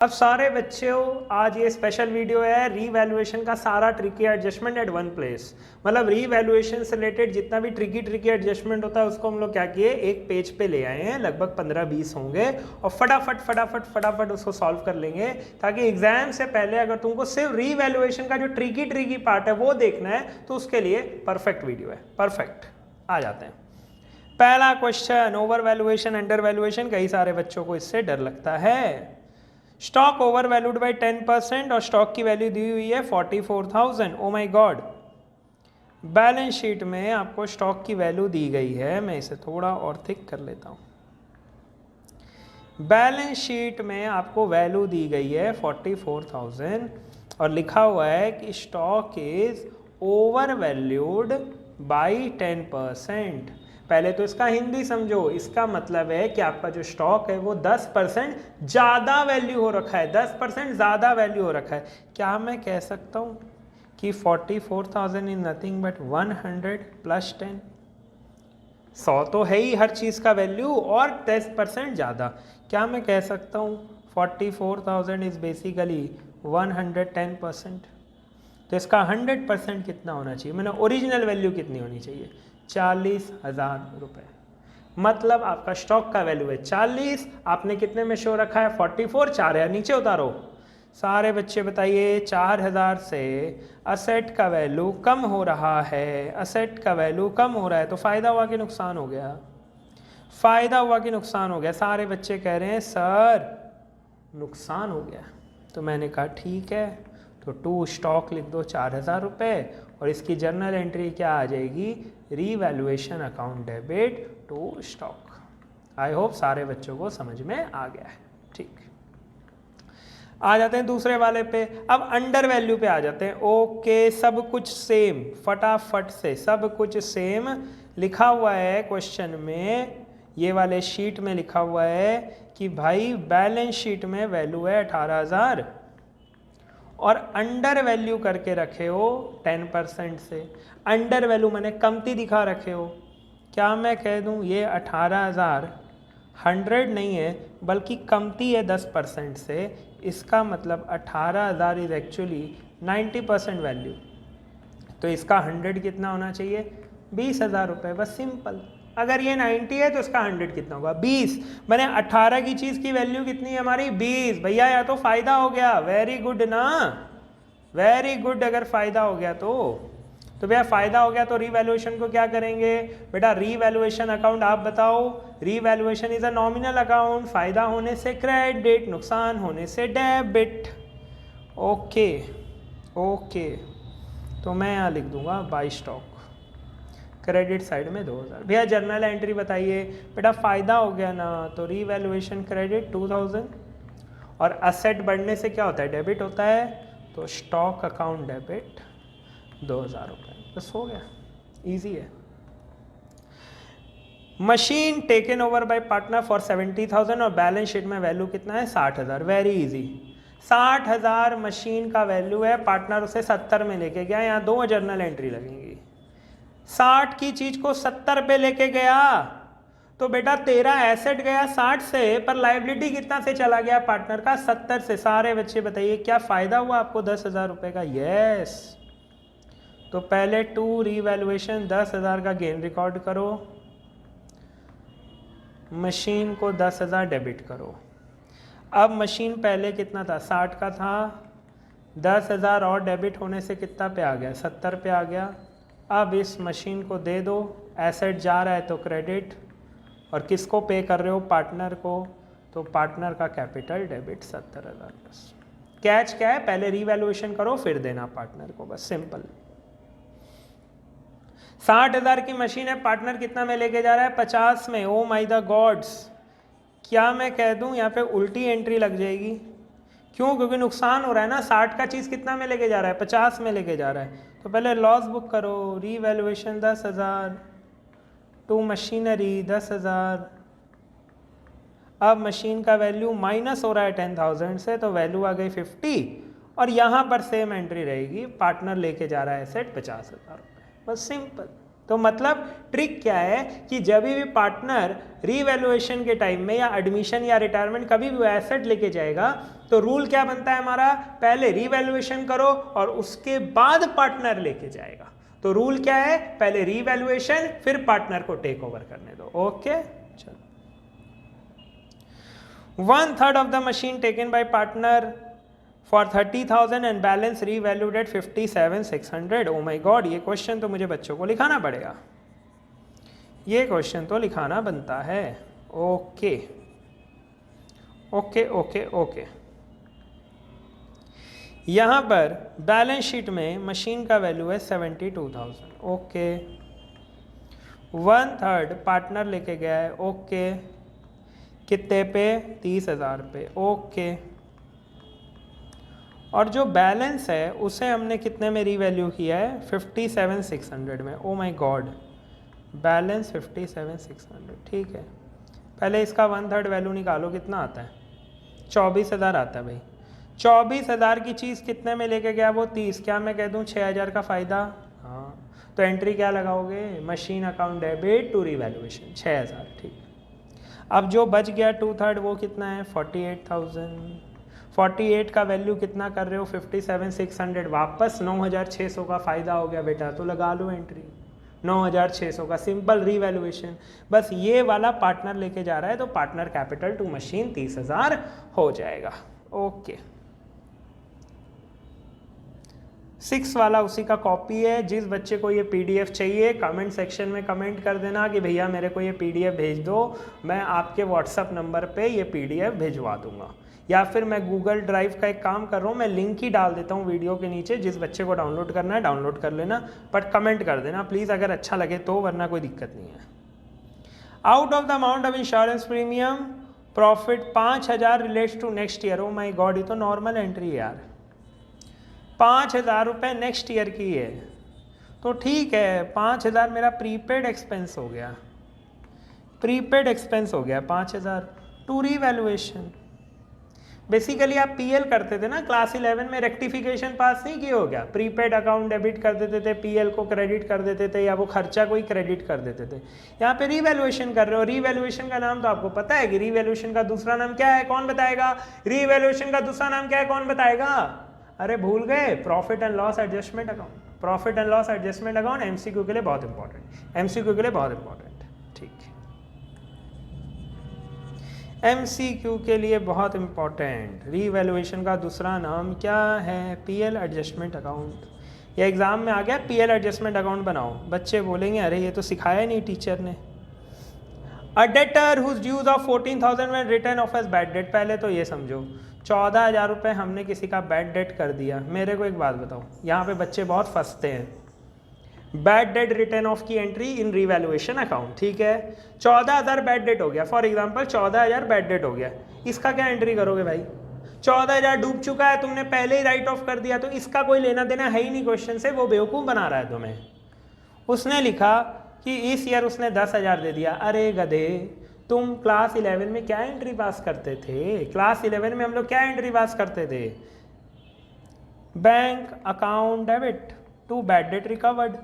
अब सारे बच्चों आज ये स्पेशल वीडियो है रीवैल्यूएशन का सारा tricky adjustment at one place. मतलब रीवैल्यूएशन से रिलेटेड जितना भी ट्रिकी एडजस्टमेंट होता है उसको हम लोग क्या किए, एक पेज पे ले आए हैं, लगभग 15-20 होंगे और फटाफट उसको सॉल्व कर लेंगे, ताकि एग्जाम से पहले अगर तुमको सिर्फ रीवैल्यूएशन का जो ट्रिकी पार्ट है वो देखना है तो उसके लिए परफेक्ट वीडियो है। परफेक्ट। आ जाते हैं पहला question, over valuation under valuation. कई सारे बच्चों को इससे डर लगता है। स्टॉक ओवर वैल्यूड बाई 10% और स्टॉक की वैल्यू दी हुई है 44,000। ओ माई गॉड। बैलेंस शीट में आपको स्टॉक की वैल्यू दी गई है, मैं इसे थोड़ा और थिक कर लेता हूं। बैलेंस शीट में आपको वैल्यू दी गई है 44,000 और लिखा हुआ है कि stock is over valued by 10%। पहले तो इसका हिंदी समझो। इसका मतलब है कि आपका जो स्टॉक है वो 10% ज़्यादा वैल्यू हो रखा है, 10% ज़्यादा वैल्यू हो रखा है। क्या मैं कह सकता हूँ कि 44,000 इज नथिंग बट 100 प्लस 10। 100 तो है ही हर चीज़ का वैल्यू और 10% ज़्यादा। क्या मैं कह सकता हूँ 44,000 इज बेसिकली 110%। तो इसका 100% कितना होना चाहिए, मैंने ओरिजिनल वैल्यू कितनी होनी चाहिए, 40,000 रुपये। मतलब आपका स्टॉक का वैल्यू है 40, आपने कितने में शो रखा है 44, 4 नीचे उतारो। सारे बच्चे बताइए 4,000 से असेट का वैल्यू कम हो रहा है, असेट का वैल्यू कम हो रहा है, तो फ़ायदा हुआ कि नुकसान हो गया, फ़ायदा हुआ कि नुकसान हो गया। सारे बच्चे कह रहे हैं सर नुकसान हो गया। तो मैंने कहा ठीक है, तो टू स्टॉक लिख दो 4,000 रुपये और इसकी जर्नल एंट्री क्या आ जाएगी, revaluation account debit to stock. I hope सारे बच्चों को समझ में आ गया है। ठीक, आ जाते हैं दूसरे वाले पे। अब अंडर वैल्यू पे आ जाते हैं। ओके, सब कुछ सेम, फटाफट से सब कुछ सेम लिखा हुआ है क्वेश्चन में। ये वाले शीट में लिखा हुआ है कि भाई बैलेंस शीट में वैल्यू है 18,000 और अंडर वैल्यू करके रखे हो 10% से। अंडर वैल्यू मैंने कमती दिखा रखे हो। क्या मैं कह दूं ये 18,000 100 नहीं है बल्कि कमती है 10% से। इसका मतलब 18,000 इज एक्चुअली 90% वैल्यू। तो इसका 100 कितना होना चाहिए, 20,000 रुपये। बस सिंपल। अगर ये 90 है तो इसका 100 कितना होगा, 20। मैंने 18 की चीज़ की वैल्यू कितनी है हमारी, 20। भैया या तो फ़ायदा हो गया, वेरी गुड ना, वेरी गुड। अगर फ़ायदा हो गया तो भैया फ़ायदा हो गया तो रीवैल्यूएशन को क्या करेंगे बेटा, रीवैल्यूएशन अकाउंट आप बताओ। Revaluation is a nominal account, फ़ायदा होने से क्रेडिट, नुकसान होने से डेबिट। ओके ओके, तो मैं यहाँ लिख दूंगा बाई स्टॉक, क्रेडिट साइड में 2,000। भैया जर्नल एंट्री बताइए। बेटा फ़ायदा हो गया ना, तो रीवैल्यूएशन क्रेडिट 2,000 और असेट बढ़ने से क्या होता है, डेबिट होता है, तो स्टॉक अकाउंट डेबिट 2,000 रुपये। बस हो गया, इजी है। Machine taken over by partner for 70,000 और बैलेंस शीट में वैल्यू कितना है 60,000। Very easy. 60,000 मशीन का वैल्यू है, पार्टनर उसे 70 में लेके गया। यहाँ 2 जर्नल एंट्री लगेंगी। 60 की चीज को 70 पे लेके गया तो बेटा तेरा एसेट गया 60 से, पर लाइबिलिटी कितना से चला गया पार्टनर का, 70 से। सारे बच्चे बताइए क्या फायदा हुआ आपको 10,000 रुपये का। यस। तो पहले टू रीवैल्यूएशन 10,000 का गेन रिकॉर्ड करो, मशीन को 10,000 डेबिट करो। अब मशीन पहले कितना था, 60 का था, 10,000 और डेबिट होने से कितना पे आ गया, 70 पे आ गया। अब इस मशीन को दे दो, एसेट जा रहा है तो क्रेडिट, और किसको पे कर रहे हो, पार्टनर को, तो पार्टनर का कैपिटल डेबिट 70,000। बस कैच क्या है, पहले रीवैल्यूएशन करो फिर देना पार्टनर को, बस सिंपल। 60,000 की मशीन है, पार्टनर कितना में लेके जा रहा है, 50 में। Oh my the gods. क्या मैं कह दूं यहाँ पे उल्टी एंट्री लग जाएगी, क्यों, क्योंकि नुकसान हो रहा है ना। 60 का चीज़ कितना में लेके जा रहा है, 50 में लेके जा रहा है। तो पहले लॉस बुक करो, रीवैल्यूएशन 10,000 टू मशीनरी 10,000। अब मशीन का वैल्यू माइनस हो रहा है 10,000 से, तो वैल्यू आ गई 50 और यहाँ पर सेम एंट्री रहेगी, पार्टनर लेके जा रहा है एसेट 50,000 रुपये। बस सिंपल। तो मतलब ट्रिक क्या है कि जब भी पार्टनर रीवैल्यूएशन के टाइम में या एडमिशन या रिटायरमेंट कभी भी एसेट लेके जाएगा तो रूल क्या बनता है हमारा, पहले रीवैल्यूएशन करो और उसके बाद पार्टनर लेके जाएगा। तो रूल क्या है, पहले रीवैल्यूएशन फिर पार्टनर को टेक ओवर करने दो। ओके चलो, 1/3 of the machine taken by partner for 30,000 and balance revalued at 57,600। O my god, ये क्वेश्चन तो मुझे बच्चों को लिखाना पड़ेगा, ये क्वेश्चन तो लिखाना बनता है। ओके ओके ओके ओके, यहाँ पर बैलेंस शीट में मशीन का वैल्यू है 72,000। ओके, 1/3 पार्टनर लेके गया है। ओके, कितने पे, 30,000 पे। ओके, और जो बैलेंस है उसे हमने कितने में रीवैल्यू किया है, 57,600 में। ओ माय गॉड, बैलेंस 57,600, ठीक है। पहले इसका 1/3 वैल्यू निकालो, कितना आता है, 24,000 आता है भाई। 24,000 की चीज़ कितने में लेके गया, वो 30, क्या मैं कह दूँ 6,000 का फ़ायदा। हाँ, तो एंट्री क्या लगाओगे, machine account debit to revaluation 6,000, ठीक। अब जो बच गया 2/3 वो कितना है, 48,000। 48 का वैल्यू कितना कर रहे हो, 57,600, वापस 9,600 का फ़ायदा हो गया बेटा, तो लगा लो एंट्री 9,600 का, सिंपल रीवैल्यूएशन। बस ये वाला पार्टनर लेके जा रहा है तो पार्टनर कैपिटल टू मशीन 30,000 हो जाएगा। ओके, 6 वाला उसी का कॉपी है। जिस बच्चे को ये पीडीएफ चाहिए कमेंट सेक्शन में कमेंट कर देना कि भैया मेरे को ये पीडीएफ भेज दो, मैं आपके व्हाट्सअप नंबर पे ये पीडीएफ भिजवा दूंगा। या फिर मैं गूगल ड्राइव का एक काम कर रहा हूँ, मैं लिंक ही डाल देता हूँ वीडियो के नीचे, जिस बच्चे को डाउनलोड करना है डाउनलोड कर लेना, बट कमेंट कर देना प्लीज़ अगर अच्छा लगे तो, वरना कोई दिक्कत नहीं है। Out of the amount of insurance premium profit 5,000 relates to next year. Oh my god, ये तो नॉर्मल एंट्री है यार, 5,000 रुपये नेक्स्ट ईयर की है, तो ठीक है 5,000 मेरा प्रीपेड एक्सपेंस हो गया, प्रीपेड एक्सपेंस हो गया 5,000 टू रीवैल्यूएशन। बेसिकली आप पीएल करते थे ना क्लास 11 में, रेक्टिफिकेशन पास नहीं किया हो गया, प्रीपेड अकाउंट डेबिट कर देते थे, पीएल को क्रेडिट कर देते थे, या वो खर्चा को ही क्रेडिट कर देते थे। यहाँ पे रीवैल्यूएशन कर रहे हो। रीवैल्यूएशन का नाम तो आपको पता है कि रीवैल्यूएशन का दूसरा नाम क्या है, कौन बताएगा, रीवैल्यूएशन का दूसरा नाम क्या है, कौन बताएगा, अरे भूल गए, profit and loss adjustment account. Profit and loss adjustment account MCQ के लिए बहुत इंपॉर्टेंट, एमसीक्यू के लिए बहुत इंपॉर्टेंट, ठीक है, एमसीक्यू के लिए बहुत इंपॉर्टेंट। रीवैल्यूएशन का दूसरा नाम क्या है, पीएल एडजस्टमेंट अकाउंट। या एग्जाम में आ गया पीएल एडजस्टमेंट अकाउंट बनाओ, बच्चे बोलेंगे अरे ये तो सिखाया नहीं टीचर ने। A debtor whose dues of 14,000 when written off as bad debt. पहले तो ये समझो 14,000 रुपये हमने किसी का बैड डेट कर दिया। मेरे को एक बात बताओ, यहाँ पे बच्चे बहुत फंसते हैं, बैड डेट रिटर्न ऑफ की एंट्री इन रीवैल्यूएशन अकाउंट, ठीक है, 14,000 बैड डेट हो गया, फॉर एग्जांपल 14,000 बैड डेट हो गया, इसका क्या एंट्री करोगे भाई, 14,000 डूब चुका है, तुमने पहले ही राइट ऑफ कर दिया, तो इसका कोई लेना देना है ही नहीं क्वेश्चन से, वो बेवकूफ़ बना रहा है तुम्हें। उसने लिखा कि इस ईयर उसने 10,000 दे दिया। अरे गधे, तुम क्लास 11 में क्या एंट्री पास करते थे, क्लास 11 में हम लोग क्या एंट्री पास करते थे, bank account debit to bad debt recovered,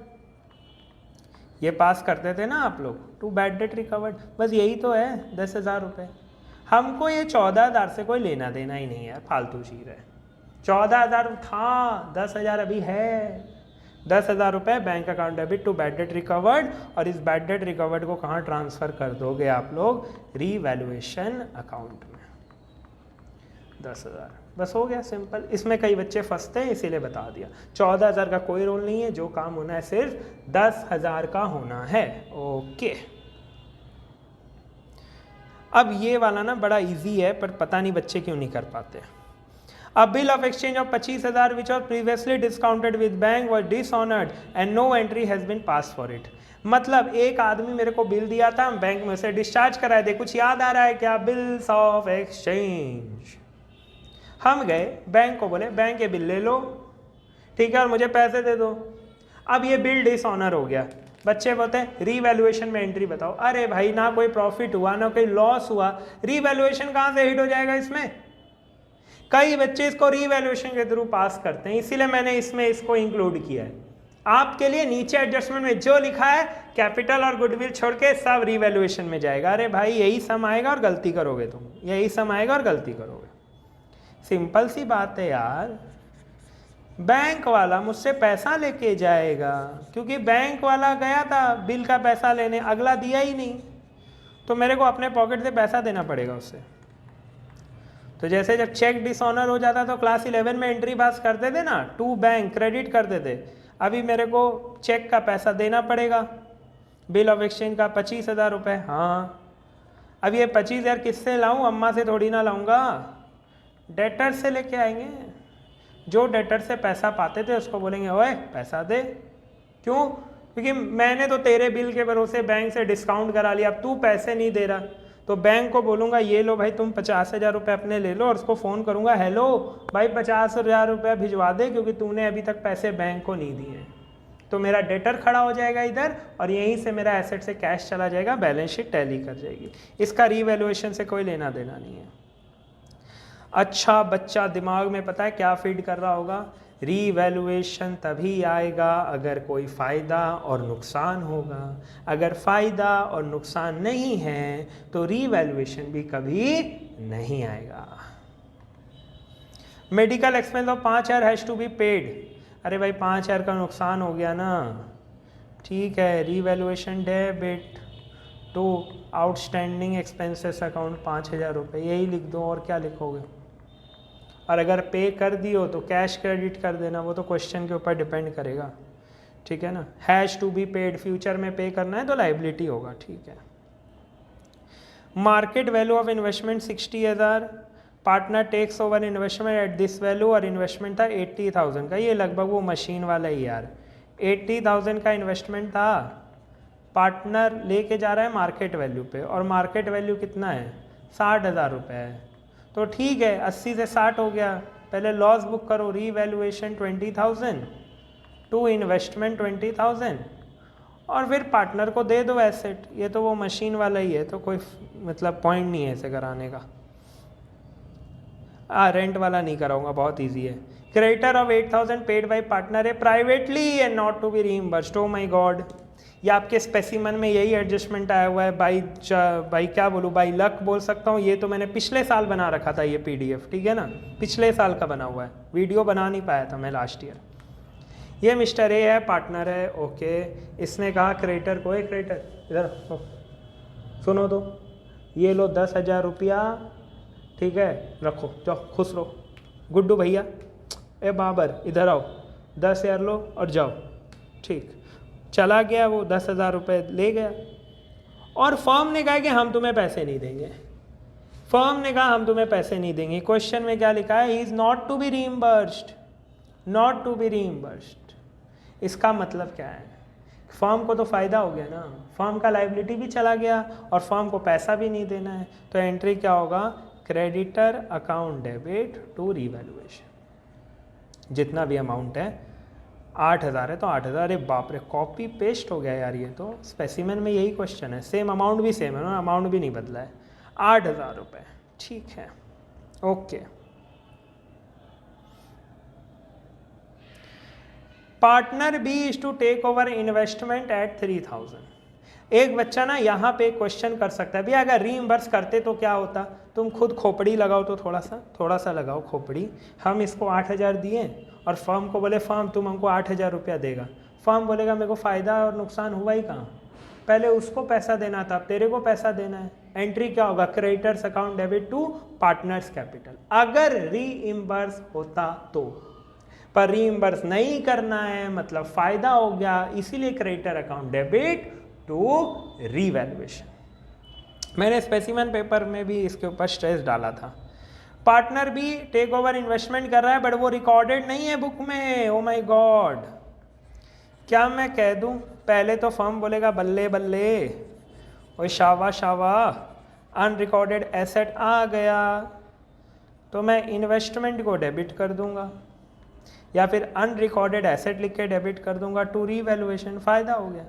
ये पास करते थे ना आप लोग, टू बैड डेट रिकवर्ड, बस यही तो है 10,000 रुपये। हमको ये 14,000 से कोई लेना देना ही नहीं है, फालतू चीज़ है। 14,000 था, 10,000 अभी है, 10,000 रुपये bank account debit to bad debt recovered, और इस बैड डेट रिकवर्ड को कहाँ ट्रांसफ़र कर दोगे आप लोग, रीवैल्यूएशन अकाउंट में, 10,000, बस हो गया सिंपल। इसमें कई बच्चे फंसते हैं इसीलिए बता दिया। 14,000 का कोई रोल नहीं है, जो काम होना है सिर्फ 10,000 का होना है। ओके, अब ये वाला ना बड़ा इजी है, पर पता नहीं बच्चे क्यों नहीं कर पाते। A bill of exchange of 25,000 which was previously discounted with bank was dishonored and no entry has been passed for it। मतलब एक आदमी मेरे को बिल दिया था, हम बैंक में से डिस्चार्ज कराए थे, कुछ याद आ रहा है क्या, बिल्स ऑफ एक्सचेंज। हम गए बैंक को, बोले बैंक ये बिल ले लो, ठीक है, और मुझे पैसे दे दो। अब ये बिल डिसऑनर हो गया, बच्चे बोलते हैं रीवैल्यूएशन में एंट्री बताओ। अरे भाई, ना कोई प्रॉफिट हुआ ना कोई लॉस हुआ, रीवैल्यूएशन कहाँ से हिट हो जाएगा इसमें। कई बच्चे इसको रीवैल्यूएशन के थ्रू पास करते हैं, इसीलिए मैंने इसमें इसको इंक्लूड किया है। आपके लिए नीचे एडजस्टमेंट में जो लिखा है कैपिटल और गुडविल छोड़ के सब रीवैल्यूएशन में जाएगा। अरे भाई यही सम आएगा और गलती करोगे तुम, यही सम आएगा और गलती करोगे। सिंपल सी बात है यार। बैंक वाला मुझसे पैसा लेके जाएगा, क्योंकि बैंक वाला गया था बिल का पैसा लेने, अगला दिया ही नहीं, तो मेरे को अपने पॉकेट से पैसा देना पड़ेगा उससे। तो जैसे जब चेक डिसऑनर हो जाता तो क्लास 11 में एंट्री पास करते थे ना, टू बैंक क्रेडिट करते थे, अभी मेरे को चेक का पैसा देना पड़ेगा, बिल ऑफ एक्सचेंज का 25,000 रुपये। हाँ, अब ये 25,000 किससे लाऊं? अम्मा से थोड़ी ना लाऊंगा, डेटर से लेके आएंगे। जो डेटर से पैसा पाते थे उसको बोलेंगे ओए पैसा दे। क्यों? क्योंकि मैंने तो तेरे बिल के भरोसे बैंक से डिस्काउंट करा लिया, अब तू पैसे नहीं दे रहा, तो बैंक को बोलूँगा ये लो भाई तुम 50,000 रुपये अपने ले लो, और उसको फ़ोन करूँगा हेलो भाई 50,000 रुपये भिजवा दे, क्योंकि तूने अभी तक पैसे बैंक को नहीं दिए। तो मेरा डेटर खड़ा हो जाएगा इधर, और यहीं से मेरा एसेट से कैश चला जाएगा, बैलेंस शीट टैली कर जाएगी। इसका रीवैल्यूएशन से कोई लेना देना नहीं है। अच्छा बच्चा दिमाग में पता है क्या फीड कर रहा होगा? रीवैल्यूएशन तभी आएगा अगर कोई फ़ायदा और नुकसान होगा, अगर फ़ायदा और नुकसान नहीं है तो रीवैल्यूएशन भी कभी नहीं आएगा। Medical expense of 5,000 has to be paid. अरे भाई 5,000 का नुकसान हो गया ना, ठीक है, revaluation debit to outstanding expenses account 5,000 रुपये, यही लिख दो, और क्या लिखोगे? और अगर पे कर दियो तो कैश क्रेडिट कर देना, वो तो क्वेश्चन के ऊपर डिपेंड करेगा, ठीक है ना। Has to be paid, future में पे करना है तो लाइबिलिटी होगा, ठीक है। Market value of investment 60,000, partner takes over investment at this value, और इन्वेस्टमेंट था 80,000 का। ये लगभग वो मशीन वाला ही यार, 80,000 का इन्वेस्टमेंट था, पार्टनर लेके जा रहा है मार्केट वैल्यू पे, और मार्केट वैल्यू कितना है? 60,000 रुपये है। तो ठीक है 80 से 60 हो गया, पहले लॉस बुक करो, रीवैल्यूएशन 20,000 टू इन्वेस्टमेंट 20,000, और फिर पार्टनर को दे दो एसेट। ये तो वो मशीन वाला ही है, तो कोई मतलब पॉइंट नहीं है ऐसे कराने का। रेंट वाला नहीं कराऊंगा, बहुत इजी है। Creditor of 8,000 paid by partner है privately and not to be reimbursed. Oh my god, ये आपके स्पेसिमन में यही एडजस्टमेंट आया हुआ है। बाई क्या बोलूँ, बाई लक बोल सकता हूँ। ये तो मैंने पिछले साल बना रखा था ये PDF, ठीक है ना, पिछले साल का बना हुआ है, वीडियो बना नहीं पाया था मैं लास्ट ईयर। ये मिस्टर ए है, पार्टनर है, ओके। इसने कहा क्रेडिटर को, क्रेडिटर इधर सुनो तो, ये लो 10,000 रुपया, ठीक है, रखो, जाओ खुश रहो। गुड्डू भैया, ए बाबर इधर आओ, 10,000 लो और जाओ, ठीक। चला गया वो, 10,000 रुपये ले गया, और फर्म ने कहा कि हम तुम्हें पैसे नहीं देंगे। फर्म ने कहा हम तुम्हें पैसे नहीं देंगे। क्वेश्चन में क्या लिखा है? He is not to be reimbursed, not to be reimbursed. इसका मतलब क्या है? फर्म को तो फ़ायदा हो गया ना, फर्म का लाइबिलिटी भी चला गया और फर्म को पैसा भी नहीं देना है। तो एंट्री क्या होगा? Creditor account debit to revaluation. जितना भी अमाउंट है, 8,000 है तो 8,000। अरे बाप रे, कॉपी पेस्ट हो गया यार, ये तो स्पेसिमेन में यही क्वेश्चन है, सेम अमाउंट भी सेम है ना, अमाउंट भी नहीं बदला है, 8,000 रुपये, ठीक है, okay. Partner B is to take over investment at 3,000। एक बच्चा ना यहाँ पे क्वेश्चन कर सकता है, भैया अगर रीइंबर्स करते तो क्या होता? तुम खुद खोपड़ी लगाओ तो थोड़ा सा लगाओ खोपड़ी। हम इसको 8,000 दिए और फर्म को बोले फर्म तुम हमको 8,000 रुपया देगा। फर्म बोलेगा मेरे को फ़ायदा और नुकसान हुआ ही कहाँ, पहले उसको पैसा देना था, अब तेरे को पैसा देना है। एंट्री क्या होगा? Creditors account debit to partners capital, अगर रीइंबर्स होता तो। पर रीइंबर्स नहीं करना है, मतलब फ़ायदा हो गया, इसीलिए creditor account debit to revaluation. मैंने स्पेसिमेन पेपर में भी इसके ऊपर स्ट्रेस डाला था। पार्टनर भी टेक ओवर इन्वेस्टमेंट कर रहा है, बट वो रिकॉर्डेड नहीं है बुक में। ओ माय गॉड, क्या मैं कह दूं? पहले तो फर्म बोलेगा बल्ले बल्ले, ओए शावा शावा, अनरिकॉर्डेड एसेट आ गया, तो मैं इन्वेस्टमेंट को डेबिट कर दूंगा, या फिर अनरिकॉर्डेड एसेट लिख के डेबिट कर दूंगा टू रीवैल्यूएशन, फ़ायदा हो गया।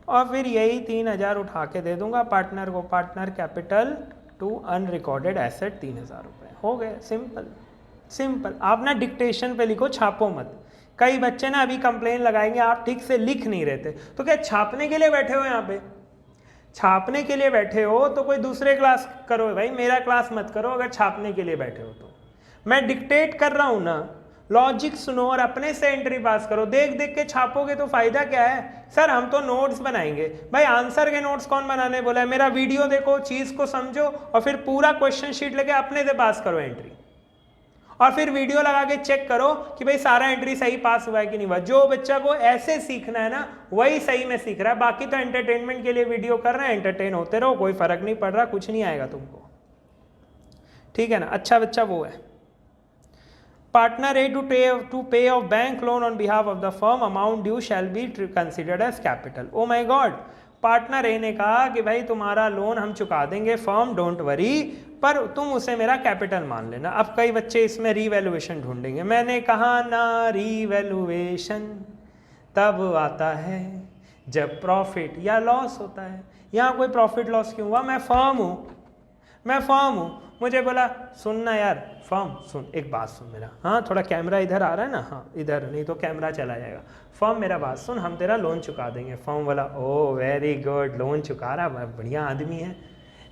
और फिर यही 3,000 उठा के दे दूंगा पार्टनर को, partner capital to unrecorded asset 3,000 रुपये, हो गए। Simple simple. आप ना डिक्टेशन पे लिखो, छापो मत, कई बच्चे ना अभी कंप्लेन लगाएंगे आप ठीक से लिख नहीं रहे थे, तो क्या छापने के लिए बैठे हो यहाँ पे? छापने के लिए बैठे हो तो कोई दूसरे क्लास करो भाई, मेरा क्लास मत करो अगर छापने के लिए बैठे हो तो। मैं डिक्टेट कर रहा हूँ ना, लॉजिक सुनो और अपने से एंट्री पास करो। देख देख के छापोगे तो फायदा क्या है? सर हम तो नोट्स बनाएंगे। भाई आंसर के नोट्स कौन बनाने बोला है? मेरा वीडियो देखो, चीज़ को समझो और फिर पूरा क्वेश्चन शीट लेके अपने से पास करो एंट्री, और फिर वीडियो लगा के चेक करो कि भाई सारा एंट्री सही पास हुआ है कि नहीं हुआ। जो बच्चा को ऐसे सीखना है ना वही सही में सीख रहा है, बाकी तो एंटरटेनमेंट के लिए वीडियो कर रहे हैं, एंटरटेन होते रहो, कोई फर्क नहीं पड़ रहा, कुछ नहीं आएगा तुमको, ठीक है ना। अच्छा बच्चा वो है। Partner A to pay off bank loan on behalf of the firm, amount due shall be considered as capital. Oh my god, partner A ने कहा कि भाई तुम्हारा लोन हम चुका देंगे फर्म, डोंट वरी, पर तुम उसे मेरा कैपिटल मान लेना। अब कई बच्चे इसमें रीवैल्यूएशन ढूंढेंगे। मैंने कहा ना, रीवैल्यूएशन तब आता है जब प्रॉफिट या लॉस होता है। यहाँ कोई प्रॉफिट लॉस क्यों हुआ? मैं फर्म हूँ, मुझे बोला सुनना यार फर्म, सुन एक बात सुन मेरा, हाँ थोड़ा कैमरा इधर आ रहा है ना, हाँ इधर, नहीं तो कैमरा चला जाएगा। फर्म मेरा बात सुन, हम तेरा लोन चुका देंगे। फर्म बोला ओ वेरी गुड, लोन चुका रहा, बढ़िया आदमी है।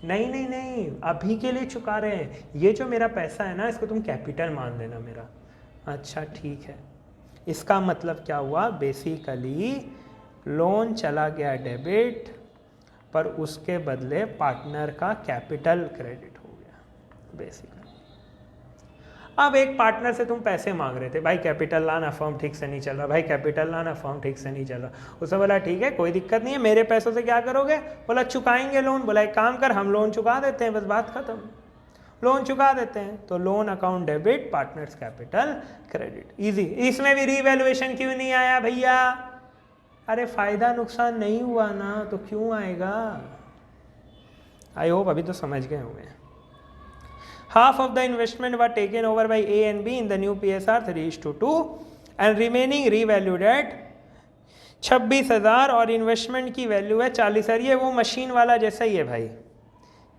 नहीं, अभी के लिए चुका रहे हैं, ये जो मेरा पैसा है ना इसको तुम कैपिटल मान लेना मेरा। अच्छा ठीक है। इसका मतलब क्या हुआ? बेसिकली लोन चला गया डेबिट, पर उसके बदले पार्टनर का कैपिटल क्रेडिट हो गया बेसिकली। अब एक पार्टनर से तुम पैसे मांग रहे थे, भाई कैपिटल लाना, फर्म ठीक से नहीं चल रहा, भाई कैपिटल लाना, फर्म ठीक से नहीं चल रहा। उसने बोला ठीक है कोई दिक्कत नहीं है, मेरे पैसों से क्या करोगे? बोला चुकाएंगे लोन। बोला एक काम कर, हम लोन चुका देते हैं, बस बात खत्म, लोन चुका देते हैं। तो loan account debit, partners capital credit, easy. इसमें भी रीवैल्यूएशन क्यों नहीं आया भैया? अरे फायदा नुकसान नहीं हुआ ना, तो क्यों आएगा? आई होप अभी तो समझ गए होंगे। Half of the investment were taken over by A and B in the new PSR 3:2 and remaining revalued at 26,000 और इन्वेस्टमेंट की वैल्यू है 40,000। ये वो मशीन वाला जैसा ही है भाई,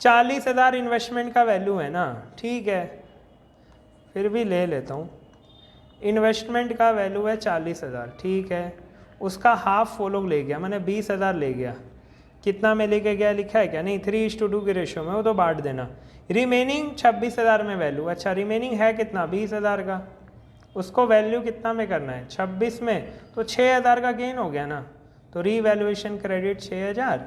40,000 इन्वेस्टमेंट का वैल्यू है ना, ठीक है फिर भी ले लेता हूँ। इन्वेस्टमेंट का वैल्यू है 40,000, ठीक है, उसका हाफ वो लोग ले गया, मैंने 20,000 ले गया। कितना में लेके गया लिखा है क्या? नहीं, 3:2 के रेशियो में, वो तो बांट देना। रिमेनिंग 26,000 में वैल्यू, अच्छा रिमेनिंग है कितना? 20,000 का, उसको वैल्यू कितना में करना है? 26 में, तो 6,000 का गेन हो गया ना। तो रीवैल्यूएशन क्रेडिट 6,000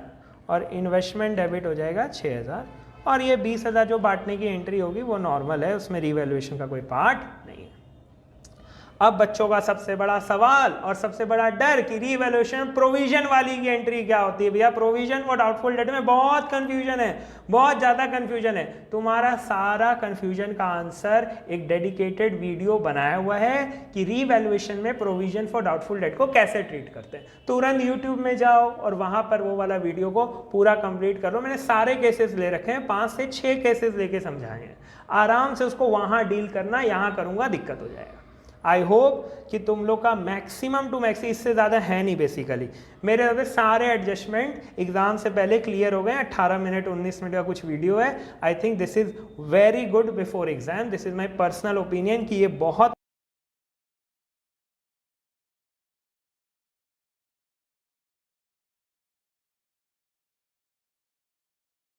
और इन्वेस्टमेंट डेबिट हो जाएगा 6,000, और ये 20,000 जो बांटने की एंट्री होगी वो नॉर्मल है, उसमें रीवैल्यूएशन का कोई पार्ट नहीं है। अब बच्चों का सबसे बड़ा सवाल और सबसे बड़ा डर कि रीवैल्यूएशन प्रोविजन वाली की एंट्री क्या होती है? भैया प्रोविजन और डाउटफुल डेट में बहुत कंफ्यूजन है, बहुत ज़्यादा कंफ्यूजन है। तुम्हारा सारा कंफ्यूजन का आंसर एक डेडिकेटेड वीडियो बनाया हुआ है कि रीवैल्यूएशन में प्रोविजन फॉर डाउटफुल डेट को कैसे ट्रीट करते हैं। तुरंत यूट्यूब में जाओ और वहाँ पर वो वाला वीडियो को पूरा कंप्लीट कर लो। मैंने सारे केसेस ले रखे हैं, 5 से 6 केसेस लेके समझाए हैं। आराम से उसको वहाँ डील करना, यहाँ करूँगा दिक्कत हो जाएगा। आई होप कि तुम लोग का मैक्सिमम टू मैक्सिमम, इससे ज़्यादा है नहीं बेसिकली, मेरे ज़्यादा सारे एडजस्टमेंट एग्जाम से पहले क्लियर हो गए। 18 मिनट 19 मिनट का कुछ वीडियो है। I think this is very good before exam, this is my personal opinion कि ये बहुत